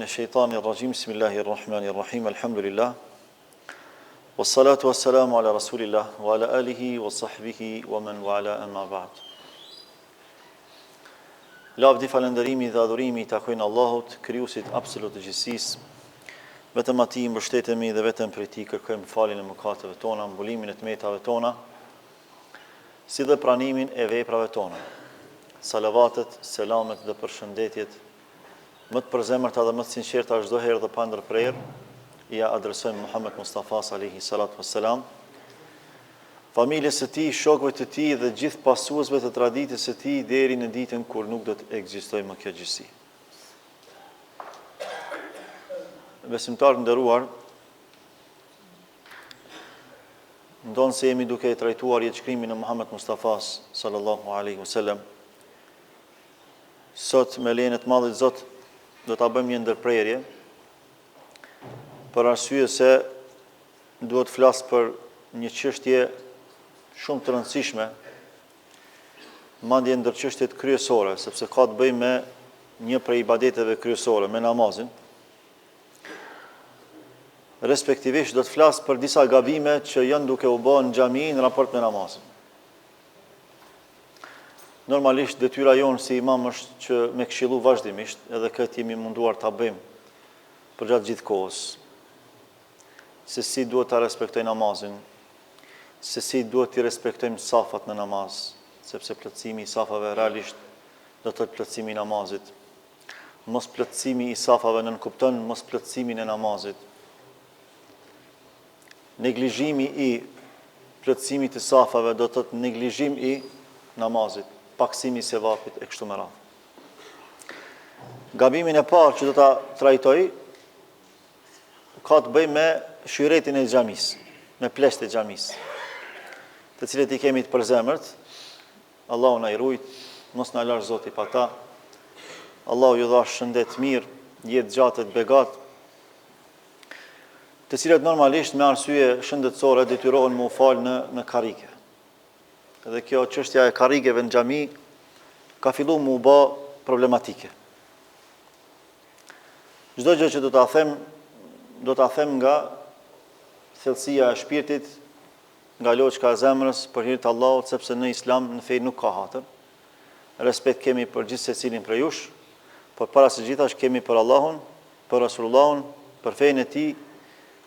الشيطان الرجيم بسم الله الرحمن الرحيم الحمد لله والصلاة والسلام على رسول الله وعلى آله وصحبه ومن والاه أما بعد. Lavdi, falënderimi dhe adhurimi i takojnë Allahut, krijuesit absolut të gjithësisë. Vetëm atij mbështetemi dhe vetëm prej tij kërkojmë faljen e mëkateve tona, mbulimin e tmetave tona, si dhe pranimin e veprave tona. Salavatet, selamet dhe përshëndetjet më të përzemërta dhe më të sinqerta çdo herë dhe pa ndërprerje ja adresojmë Muhammed Mustafa alayhi salatu wassalam, familjes së tij, shokëve të tij dhe gjithë pasuesve të traditës së tij deri në ditën kur nuk do të ekzistojë më kjo gjësi. Besimtarë nderuar, ndonë se jemi duke trajtuar jetëshkrimin e Muhammed Mustafa sallallahu alaihi wasallam, sot me lejen e të Madhit Zot do ta bëjmë një ndërprerje për arsye se duhet flas për një çështje shumë të rëndësishme, madje ndër çështjet kryesore, sepse ka të bëjë me një prej ibadeteve kryesore, me namazin. Respektivisht do të flas për disa gabime që janë duke u bërë në xhami në raport me namazin. Normalisht detyra jonë si imam është që me këshillu vazhdimisht, edhe këtë jemi munduar ta bëjmë përgjatë gjithë kohës, se si duhet ta respektojmë namazin, se si duhet të respektojmë safat në namaz, sepse plotësimi i safave realisht do të thotë plotësimi i namazit. Mos plotësimi i safave nënkupton mos plotësimin e namazit. Neglizhimi i plotësimit të safave do të thotë neglizhim i namazit, paksimi i sevapit e kështu me radhë. Gabimin e parë që do ta trajtoj ka të bëjë me shyretin e xhamisë, me plesht e xhamisë, të cilët i kemi të përzemërt. Allahu na i ruaj, mos na larg Zoti pa ta. Allahu ju dhash shëndet mirë, jetë gjatë të begat, të cilët normalisht me arsye shëndetësore detyrohen me u fal në karrige. Dhe kjo çështja e karrigeve në xhami ka filluar më u bë problematike. Çdo gjë që do ta them nga thellësia e shpirtit, nga loçka e zemrës për hir të Allahut, sepse në Islam në fe nuk ka hatër. Respekt kemi për gjithë secilin prej jush, por para së gjithash kemi për Allahun, për Rasulullahun, për fenë e tij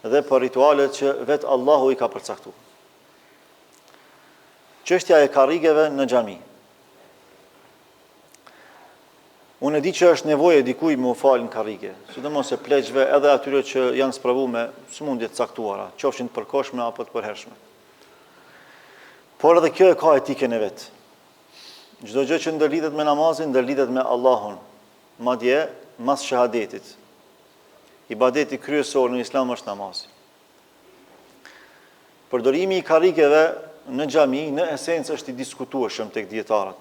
dhe për ritualet që vetë Allahu i ka përcaktuar. Çështja e karrigeve në xhami. Unë e di që është nevojë dikujt me u fal në karrige, sidomos e pleqve edhe atyre që janë spravuar me sëmundje të caktuara, qofshin të përkohshme apo të përhershme. Por edhe kjo e ka etikën e vet. Çdo gjë që ndërlidhet me namazin, ndërlidhet me Allahun. Madje mas shahadetit, ibadeti kryesor në Islam është namazi. Përdorimi i karrigeve në xhami në esencë është i diskutueshëm tek dietarët.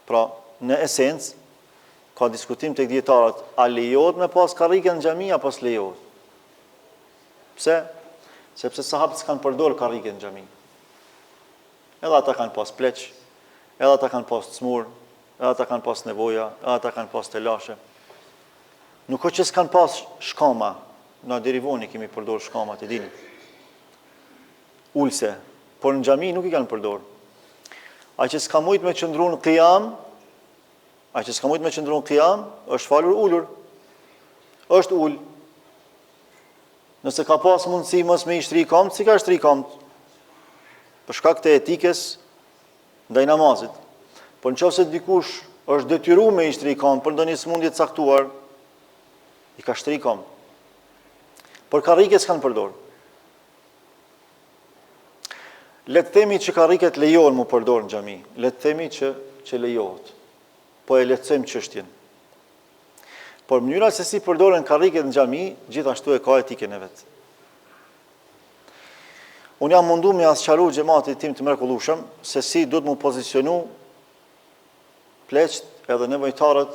Pra, në esencë ka diskutim tek dietarët, a lejohet me pas karrige në xhami apo s'lejohet? Pse? Sepse sahabët s'kan përdorur karrige në xhami. Edhe ata kanë pas pleq, edhe ata kanë pas cmur, edhe ata kanë pas nevoja, edhe ata kanë pas telashe. Nuk është që s'kan pas shkama, na derivoni kemi përdorur shkamat, e dini. Ulse, por në xhami nuk i kanë përdorur. Ai që s'ka mujt me qëndruar në qiyam, është falur ulur. Është ul. Nëse ka pas mundësi mos me i shtri këmbët, si ka shtri këmbët? Për shkak të etikës ndaj namazit. Por nëse dikush është detyruar me i shtri këmbët për ndonjë sëmundje të caktuar, i ka shtri këmbët. Por karrige s'kan përdorur. Le të themi që karriget lejohen mu përdorë në xhami. Le të themi që lejohet. Po e lehtësojmë çështjen. Por mënyra se si përdoren karriget në xhami, gjithashtu e ka etikën e vet. Unë jam mundu me asqaru xhamatit tim të mrekullueshëm se si duhet mu pozicionu pleqt edhe nevojtarët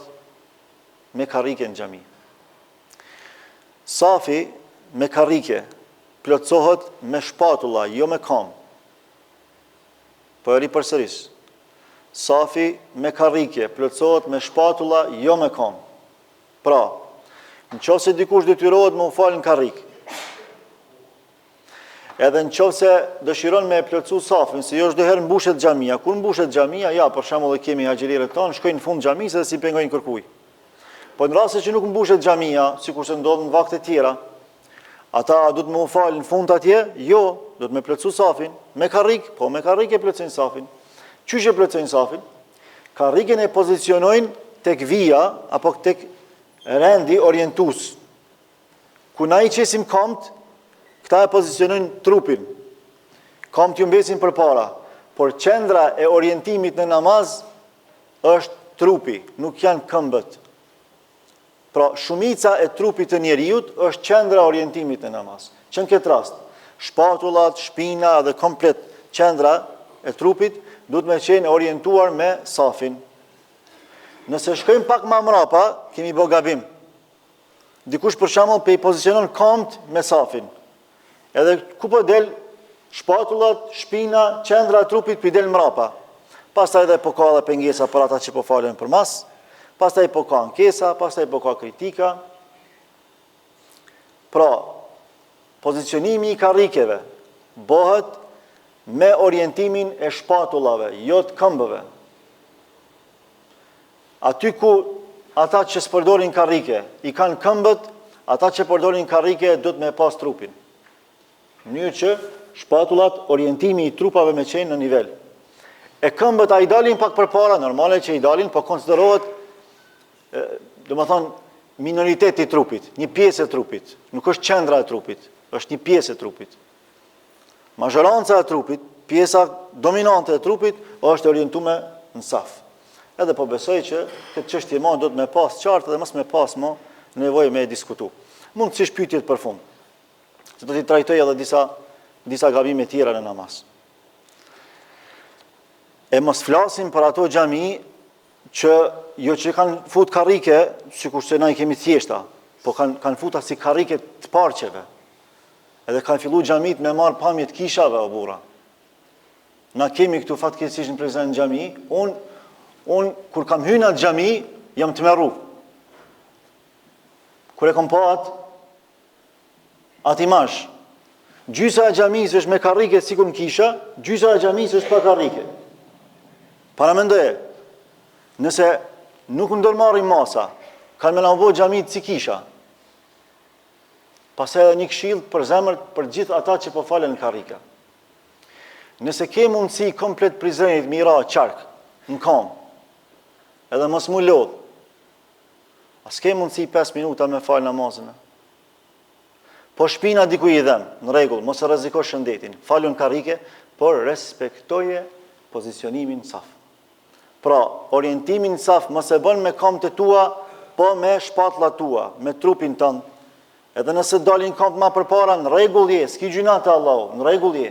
me karrige në xhami. Safi me karrige plotësohet me shpatulla, jo me kam. Po e ri përsëris. Safi me karrike plotësohet me shpatulla, jo me kam. Pra, Nëse dikush detyrohet me u fal në karrik, edhe nëse dëshiron me e plotësu safin, se jo çdo herë mbushet xhamia. Kur mbushet xhamia, ja, për shembull e kemi haxhirët tonë, shkojnë në fund xhamisë dhe si pengojnë kërkuj. Po në raste që nuk mbushet xhamia, sikurse ndodh në vakte tjera, ata duhet me u fal në fund atje? Jo, duhet me plotësu safin, me karrik, po me karrik e plotësojnë safin. Qysh e plotësojnë safin? Karriken e pozicionojnë tek vija apo tek rendi orientues. Ku na I qesim kamt, këta e pozicionojnë trupin. Kamt ju mbesin përpara, por qendra e orientimit në namaz është trupi, nuk janë këmbët. Pra, shumica e trupit të njeriut është qendra e orientimit në namaz. Që në këtë rast, shpatullat, shpina dhe komplet qendra e trupit duhet me qenë orientuar me safin. Nëse shkojmë pak ma mrapa, kemi bë gabim. Dikush për shembull pe I pozicionon kamt me safin. Edhe ku po del shpatullat, shpina, qendra e trupit pi del mrapa. Pastaj edhe po ka edhe pengesa për ata që po falen për mas, pastaj po ka ankesa, pastaj po ka kritika. Pra, pozicionimi I karrikeve bëhet me orientimin e shpatullave, jo të këmbëve. Aty ku ata që s'përdorin karrike I kanë këmbët, ata që përdorin karrike duhet me pas trupin. Në mënyrë që shpatullat, orientimi I trupave me qenë në nivel. E këmbët a I dalin pak përpara, normale që I dalin, po konsiderohet, minoritet I trupit, një pjesë e trupit, nuk është qendra e trupit, është një pjesë e trupit. Mazhoranca e trupit, pjesa dominante e trupit, është orientuar në saf. Edhe po besoj që këtë çështje më do të me pas qartë dhe mos me pas më nevojë me diskutu. Mund të pyetjet për fund. Se do t'i trajtoj edhe disa gabime tjera në namaz. E mos flasim për ato xhami që jo që kanë fut karrike, sikurse na I kemi thjeshta, po kanë futa si karrike të parqeve. Edhe kanë fillu xhamit me marr pamje të kishave o burra. Na kemi këtu fatkeqësisht në prezant xhami, unë kur kam hyrë në xhami, jam të merru. Kur e kam pa atë imazh, gjysa e xhamisë është me karrike sikur në kisha, gjysa e xhamisë është pa karrike. Paramendoje, nëse nuk ndërmarrim masa, kanë me lavdë xhamit si kisha. Pastaj edhe një këshill për zemër për gjithë ata që po falen në karrika. Nëse ke mundësi komplet prizrenit mira qark, në kam, edhe mos mu lodh, as ke mundësi 5 minuta me fal namazin. Po shpina diku I dhem, në rregull, mos e rreziko shëndetin, falun karrike, por respektoje pozicionimin saf. Pra, orientimin saf mos e bën me këmbët tua, po me shpatullat tua, me trupin tënd. Edhe nëse dalin këmbë ma përpara, në rregull je, s'ki gjuna te Allahu, në rregull je.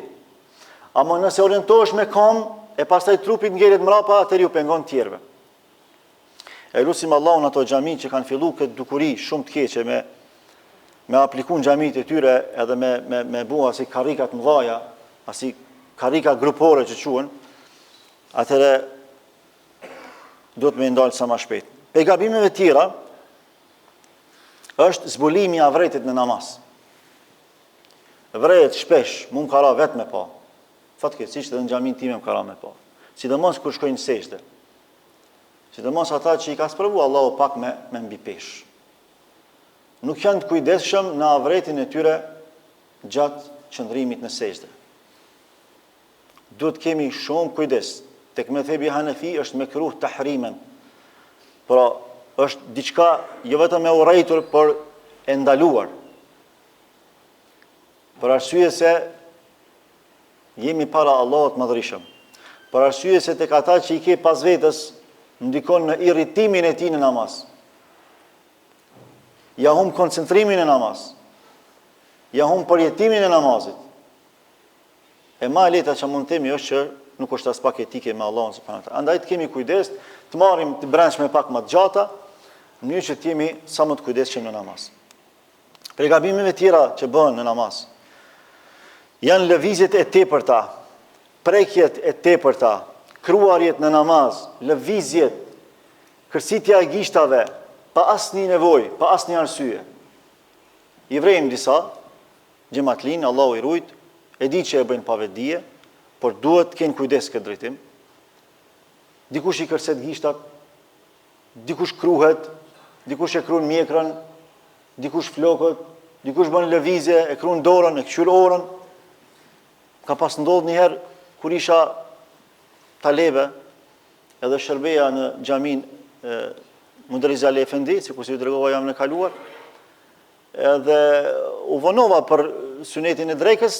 Ama nëse orientohesh me këmbë, e pastaj trupit ngjelet mrapa, atëherë ju pengon tjerëve. E lutim Allahun ato xhami që kanë fillu këtë dukuri shumë të keqe me aplikun xhamit e tyre edhe me bua si karrika të mëdha, asi karrika grupore që quhen, atëherë duhet me ndalë sa më shpejt. Pe gabimeve tjera është zbulimi I avretit në namaz. Vret shpesh, mund ka ra vetë me pa. Fatkeqësisht edhe në xhamin time më ka ra me pa. Sidomos kur shkojnë sejdë. Sidomos ata që I ka sprovu Allahu pak me mbi pesh. Nuk janë të kujdesshëm në avretin e tyre gjatë qëndrimit në sejdë. Duhet kemi shumë kujdes. Tek mezhebi Hanefi është mekruh tahrimen. Pra, është diçka jo vetëm e urrejtur, por e ndaluar. Për arsye se jemi para Allahut Madhërisëm. Për arsye se tek ata që I ke pas vetës ndikon në irritimin e tij në namaz. Ja humb koncentrimin e namaz. Ja humb përjetimin e namazit. E ma e lehta që mund të themi është që nuk është as pak etike me Allahun subhanahu wa taala. Andaj të kemi kujdes, të marrim të brendshme pak më të gjata, në mënyrë që të jemi sa më të kujdesshëm në namaz. Për gabimeve tjera që bëhen në namaz, janë lëvizjet e tepërta, prekjet e tepërta, kruarjet në namaz, lëvizjet, kërsitja e gishtave, pa asnjë nevojë, pa asnjë arsye. I vrejmë disa, xhamatlin, Allahu i rujt, e di që e bëjnë pa vetdije, por duhet të kenë kujdes këtë drejtim. Dikush i kërcet gishtat, dikush kruhet, dikush e krun mjekrën, dikush flokët, dikush bën lëvizje, e krun dorën, e këshyr orën. Ka pas ndodhur një herë kur isha talebe, edhe shërbeja në xhamin Munderiz Ali Efendi, sikur si ju tregova jam në kaluar, edhe u vonova për sunetin e drekës,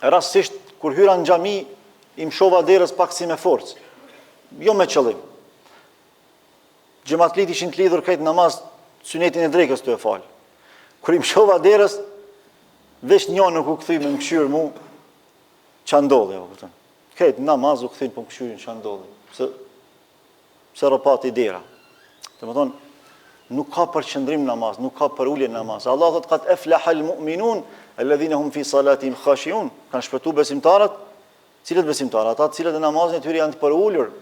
rastësisht kur hyra në xhami i mshova derës pak si me forcë, jo me qëllim. Xhamatlit ishin të lidhur këtë namaz sunetin e drekës të e falë. Kur i mshova derës, veç një nuk u kthy me më këshyr mu, qa ndodhe, këtë namaz u kthin për më këshyrin qa ndodhe, se rëpati dera. Të më thonë, nuk ka për qëndrim namaz, nuk ka për ullje namaz. Allah thot, kat eflahal mu'minun, alladhina hum fi salatim khashiun, kanë shpëtu besimtarët, cilët besimtarët, ata cilët e namazin e tyre janë të për ullur.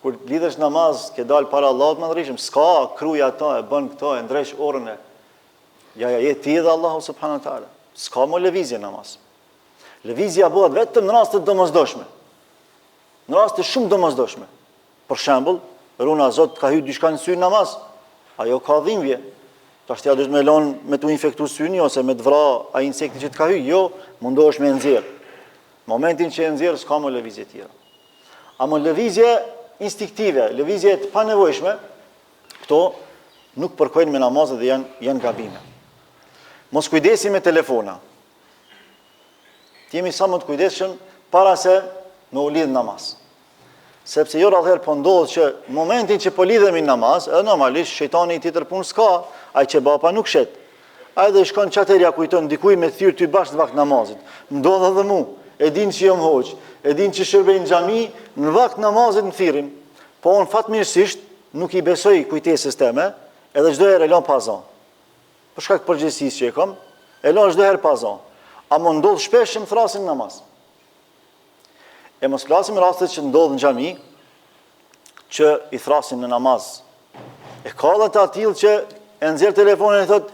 Kur lidhesh namaz, ke dalë para Allahut më ndryshëm, s'ka kruja ata, e bën këta, e ndresh orën e. Ja, je ti dhe Allahu subhanahu wa taala. S'ka më lëvizje namaz. Lëvizja bëhet vetëm në raste të domosdoshme. Në raste shumë domosdoshme. Për shembull, runa Zot ka hyrë diçka në sy namaz, ajo ka dhimbje. Tash t'ja duhet me lon me tu infektu syni ose me të vra ai insekti që të ka hyrë, jo, mundohesh me nxjerr. Momentin që e nxjerr s'ka më lëvizje tjera. Ama lëvizje instiktive, lëvizje të panevojshme, këto nuk përkojnë me namazet dhe janë gabime. Mos kujdesi me telefona. Jemi sa më të kujdesshëm para se me u lidh namaz. Sepse jo rrallëherë po ndodh që momentin që po lidhemi në namaz, edhe normalisht shejtani i tjetër punë s'ka, ai që bapa nuk shet. Ai dhe shkon çaterja kujton dikuj me thyrë ty bashkë në vakt namazit. Ndodh edhe mu, e din që jam hoq, e din që shërbej në xhami, në vakt namazit në thirrin. Po unë fatmirësisht nuk i besoj kujtesës teme, edhe çdo herë e lëm pa zon. Për shkak të përgjegjësisë që e kam, e lëm çdo herë pa zon. A më ndodh shpesh që më thrasin namaz. E mos flasim rastet që ndodh në xhami, që i thrasin në namaz. E ka dhe të atil që e nxjerr telefonin e thot,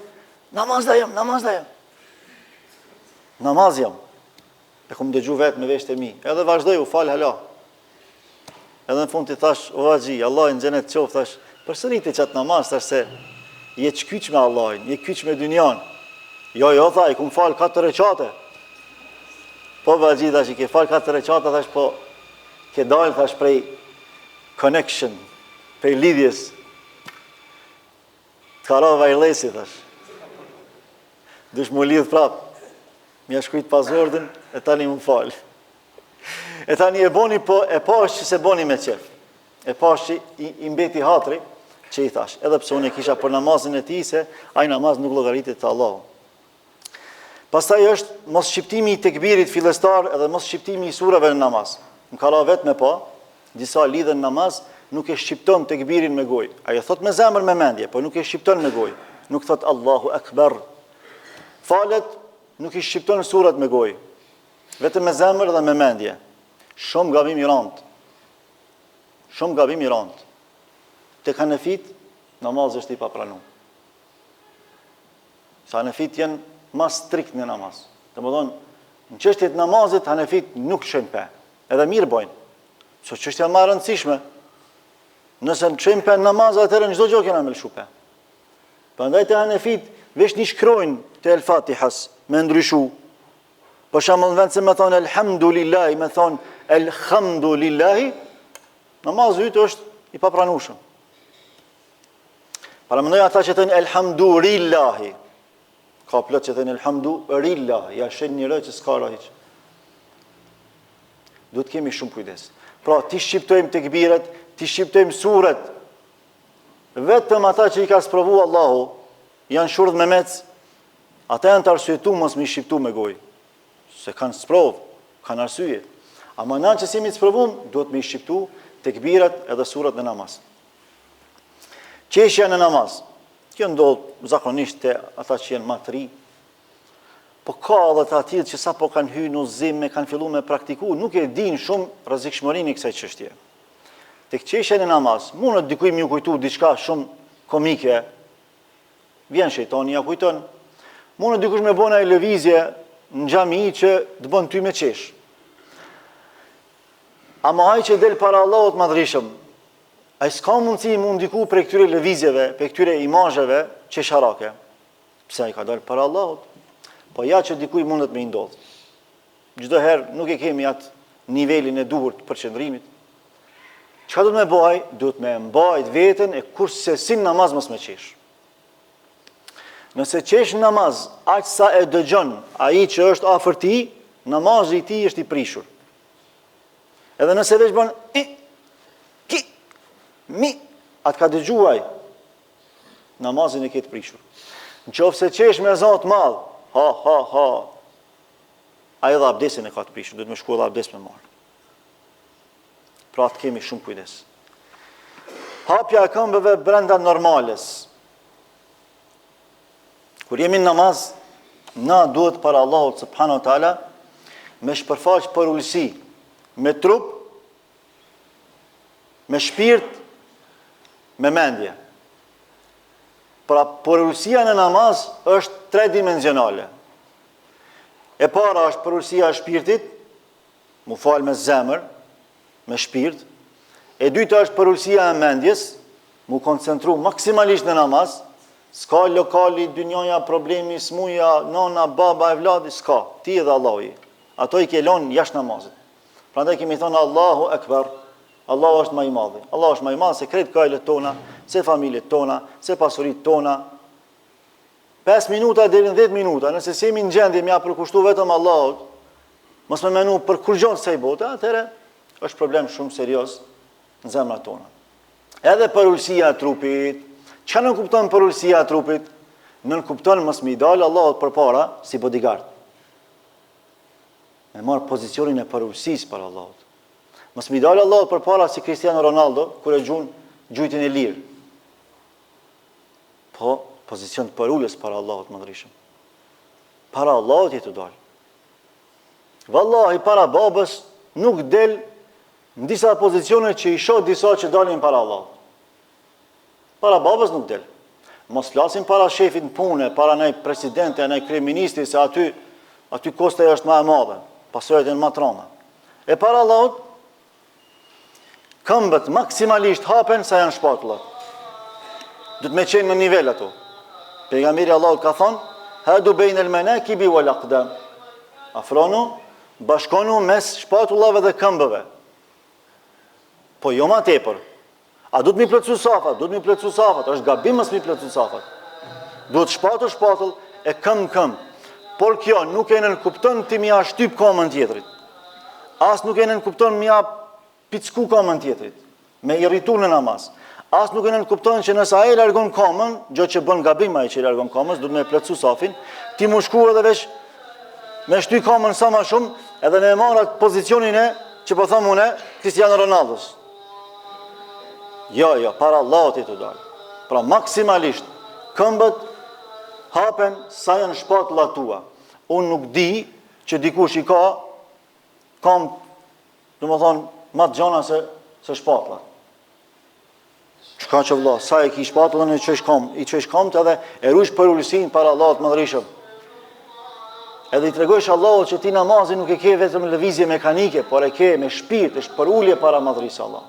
namaz da jam. Namaz jam. E kom dëgju vetë me veshtë e mi. Edhe vazhdoj, u falë hala. Edhe në fund të thash, o vazhi, Allah në xhenet qof, thash, përsëriti qatë namaz, thash se je kyç me Allahin, je kyç me dynjan. Jo, tha, i kum falë 4 rekate. Po vazhi, thash, i ke falë 4 rekate, thash, po, ke dalë, thash, prej connection, prej lidhjes. Të kara vajlesi, thash. Dush mu lidh prap. Mja shkujt pazordin, e tani mu falë. E tani e boni, po, e pash që se boni me qef. E pash që i mbeti hatri, që i thash. Edhe pse unë e kisha për namazin e ti, se aj namaz nuk llogaritet të Allahu. Pastaj është mos shqiptimi i tekbirit fillestar edhe mos shqiptimi i surave në namaz. Më ka ra vetë me pa, disa lidhen namaz, nuk e shqipton tekbirin me gojë. Ajo thot me zemër me mendje, po nuk e shqipton me gojë. Nuk thot Allahu Akbar. Falet, nuk i shqipton surat me gojë. Vetëm me zemër dhe me mendje. Shumë gabim i rand. Shumë gabim i rand. Te hanefit, namaz është i papranuar. Sa hanefit janë ma strikt në namaz. Të më thonë, në çështjet namazit, hanefit nuk shojnë pe. Edhe mirë bojnë. So çështja më e rëndësishme. Nëse në shojnë pe në namaz, atëherë në çdo gjë kena me lëshu pe. Prandaj te hanefit, veç një shkrojnë te el-Fatihas, me ndryshu. Për shembull, në vend se me thonë elhamdulillahi, me thonë elhamdulillahi, namazi yt është i papranueshëm. Paramendoj ata që thënë elhamdulillahi. Ka plot që thënë elhamdulillahi, ja shen një rë që s'ka rë hiç. Duhet kemi shumë kujdes. Pra, ti shqiptojmë tekbiret, ti shqiptojmë suret. Vetëm ata që i ka sprovu Allahu, janë shurdh me mec, ata janë të arsyetu mos me i shqiptu me gojë. Se kanë sprov, kanë arsye. Ama na që si mi të sprovum, duhet me i shqiptu tekbiret edhe surat në namaz. Qeshja në namaz. Kjo ndodh zakonisht te ata që janë më të ri. Po ka edhe të atilë që sa po kanë hyrë në udhëzim, kanë filluar me praktiku, nuk e din shumë rrezikshmërinë e kësaj çështje. tek çështja e namaz, mundet dikuj më kujtu diçka shumë komike. Vjen shejtani ja kujton. Mundet dikush me bëna e lëvizje në xhami që të bën ty me qesh. Ama ai që del para Allahut madhrishëm, ai s'ka mundësi mu ndiku për këtyre lëvizjeve, për këtyre imazheve qesharake. Pse ai ka dalë para Allahut? Po ja që dikuj mundet me i ndodh. Çdo herë nuk e kemi atë nivelin e duhur të përqendrimit. Çka do të më bëj? Duhet me mbajt veten e kurse si namaz mos me qesh. Nëse qesh namaz, aq sa e dëgjon ai që është afër ti, namazi i tij është i prishur. Edhe nëse veç bën atë ka dëgjuaj, namazin e ketë prishur. Nëse qesh me zot madh, ha, ai dha abdesin e ka të prishur, duhet me shku edhe abdes me marr. Pra të kemi shumë kujdes. Hapja e këmbëve brenda normales. Kur jemi në namaz, na duhet para Allahut subhanahu wa taala me shpërfaq për ulësi, me trup, me shpirt, me mendje. Pra përulësia në namaz është tredimensionale. E para është përulësia e shpirtit, mu fal me zemër, me shpirt. E dyta është përulësia e mendjes, mu koncentru maksimalisht në namaz. S'ka lokali, dynjoja, problemi, smuja, nona, baba, evladi, s'ka. Ti edhe Allahu. Ato i kelon jashtë namazit. Prandaj kemi thonë Allahu Ekber, Allahu është më i madhi. Allahu është më i madh se krejt kajlet tona, se familjet tona, se pasurit tona. 5 minuta deri në 10 minuta, nëse se jemi në gjendje mja përkushtu vetëm Allahut, mos me menu për kur gjonë se i bote, atëre është problem shumë serios në zemrat tona. Edhe përulësia e trupit, që nën kupton përulësia e trupit? Nën kupton mos me i dalë Allahut përpara si bodyguard. Me marë pozicionin e përulësisë për Allahut. Mos me i dalë Allahut përpara si Cristiano Ronaldo, kur e gjun gjujtin e lirë. Po, pozicion të përulës para Allahut madhrishëm. Para Allahut jetë të dalë. Vallahi, para babës nuk del në disa pozicione që i shoh disa që dalin para Allahut. Para babës nuk del. Mos flasim para shefit në punë, para nej presidente, nej kryeministi, se aty kosta është më e madhe, pasojat janë më të rënda. E para Allahut, këmbët maksimalisht hapen sa janë shpatullat. Do të me qenë në nivel ato. Pejgamberi Allahut ka thonë, hadu bejnë el menakibi wal aqdam. Afronu, bashkonu mes shpatullave dhe këmbëve. Po jo ma tepër. A du të mi plëcu safat? Du të mi plëcu safat. Është gabim mës mi plëcu safat. Duhet shpatull e këmbë. Por kjo nuk e nënkupton ti mi a shtyp komën tjetrit. As nuk e nënkupton mi a picku komën tjetrit. Me irritur në namaz. As nuk e nënkupton që nësa e largon komën, gjë që bën gabim ai që i largon komës, du të me plëcu safin, ti mu shku edhe veç me shty komën sa ma shumë, edhe me marat pozicionin e, që po thëmë une, Cristiano Ronaldos. Jo, para Allahut i të dalë. Pra maksimalisht, këmbët hapen sa janë shpatullat tua. Unë nuk di që dikush i ka kam, do më thonë, ma të gjona se shpatullat. Çka që vëlla, sa e ki shpatullën i qesh kam të edhe e rujsh për ullësin para Allahut madhrishëm. Edhe i tregojsh Allahut që ti namazin nuk e ke vetëm lëvizje mekanike, por e ke me shpirt, është për ullje para madhrisë Allah.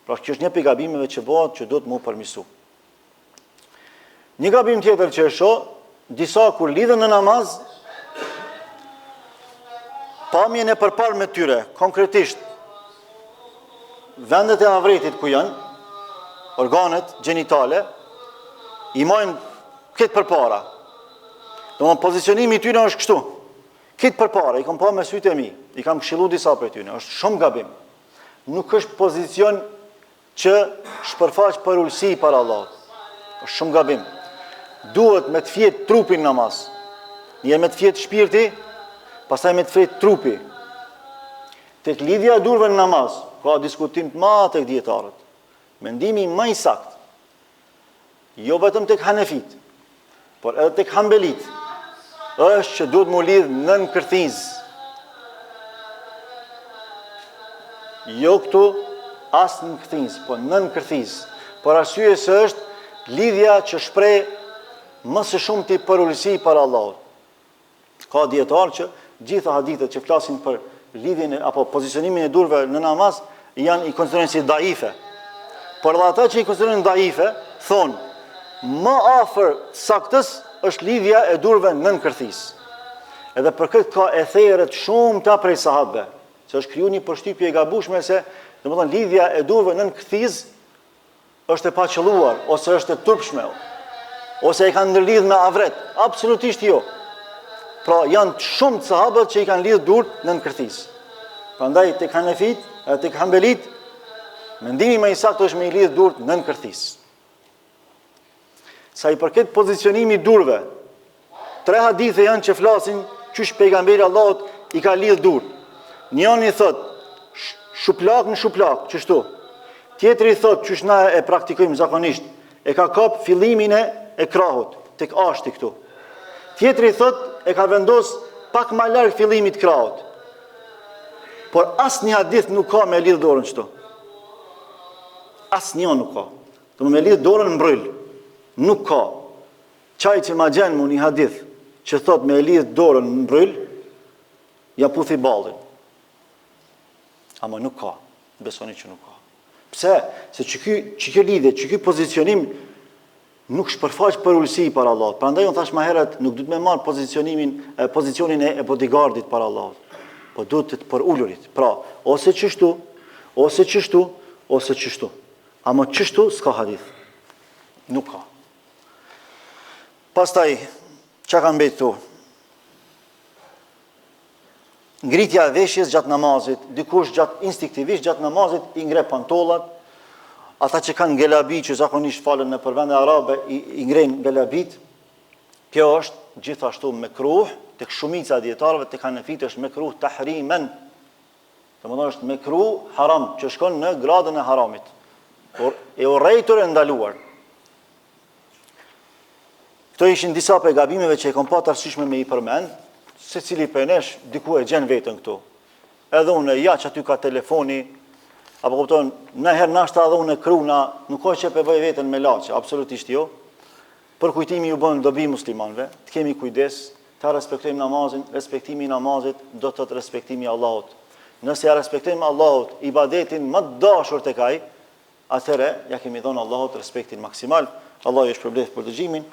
Pra kjo është një për gabimeve që bëhet që do të mu përmisu. Një gabim tjetër që e shoh, disa kur lidhen në namaz, pamjen e përpar me tyre, konkretisht, vendet e avretit ku janë, organet gjenitale, i mojnë këtë përpara. Do më pozicionimi tyre është kështu. Këtë përpara, i kam pa me sytë e mi, i kam këshilu disa për tyre, është shumë gabim. Nuk është pozicion që shpërfaq për ullësi para Allahut. është shumë gabim. Duhet me të fjetë trupin namaz. Një me të fjetë shpirti, pastaj me të fjetë trupi. Tek lidhja e durve në namaz, ka diskutim të madh tek dietarët. Mendimi më i saktë, jo vetëm tek hanefit, por edhe tek hanbelit, është që duhet mu lidh nën kërthiz. Jo këtu, as në kërthiz, po nën kërthiz. Por arsye se është lidhja që shpreh më së shumti për ulësi para Allahut. Ka dietar që gjitha hadithet që flasin për lidhjen apo pozicionimin e durve në namaz janë i konsiderojnë si daife. Por edhe ata që i konsiderojnë daife thonë më afër saktës është lidhja e durve nën kërthiz. Edhe për këtë ka etheret shumë ta prej sahabëve, që është kriju një përshtypje e gabueshme se domethënë lidhja e durve nën kërthiz është e paqëlluar ose është e turpshme ose e kanë ndërlidh me avret. Absolutisht jo. Pra janë shumë sahabët që i kanë lidhur durt nën kërthiz. Prandaj tek Hanefit, tek Hanbelit, mendimi më i saktë është me i lidh durt nën kërthiz. Sa i përket pozicionimit durve, 3 hadithe janë që flasin qysh pejgamberi Allahut i ka lidh durt. Njëri thot shuplak në shuplak, çështu. Tjetri thot qysh na e praktikojmë zakonisht, e ka kap fillimin e krahut tek ashti këtu. Tjetri thot e ka vendos pak më larg fillimit krahut. Por asnjë hadith nuk ka me lidh dorën kështu. Asnjë nuk ka. Do me lidh dorën në mbyll. Nuk ka. Çaj që ma gjen mu një hadith që thot me lidh dorën në mbyll, ja puthi ballin. Ama nuk ka. Besoni që nuk ka. Pse? Se që ky lidhje, që ky pozicionim nuk shpërfaq për ulësi para Allahut. Prandaj unë thash më herët, nuk duhet me marr pozicionin e bodyguardit para Allahut, po duhet të për ulurit. Pra, ose çështu, ose çështu, ose çështu. Ama çështu s'ka hadith. Nuk ka. Pastaj, çka ka mbetur? Ngritja e veshjes gjatë namazit, dikush instinktivisht gjatë namazit i ngre pantollat. Ata që kanë gelabi, që zakonisht falen në përvende arabe, i ngrenë gelabit. Kjo është gjithashtu mekruh, tek shumica e dietarëve, tek Hanefit është mekruh tahrimen. Domethënë është mekruh haram, që shkon në gradën e haramit. Por e urrejtur e ndaluar. Këto ishin disa prej gabimeve që e kam patur arsyeshme me i përmend, secili prej nesh diku e gjen veten këtu. Edhe unë ja që aty ka telefoni, apo kupton, nëherë nashta edhe unë kruna, nuk ka që pe bëj veten me laçe, absolutisht jo. Për kujtimi ju bën dobi muslimanëve, të kemi kujdes, ta respektojmë namazin, respektimi i namazit do të thotë respektimi i Allahut. Nëse ja respektojmë Allahut, ibadetin më të dashur tek ai, atëherë ja kemi dhënë Allahut respektin maksimal. Allahu ju shpërblet për dëgjimin.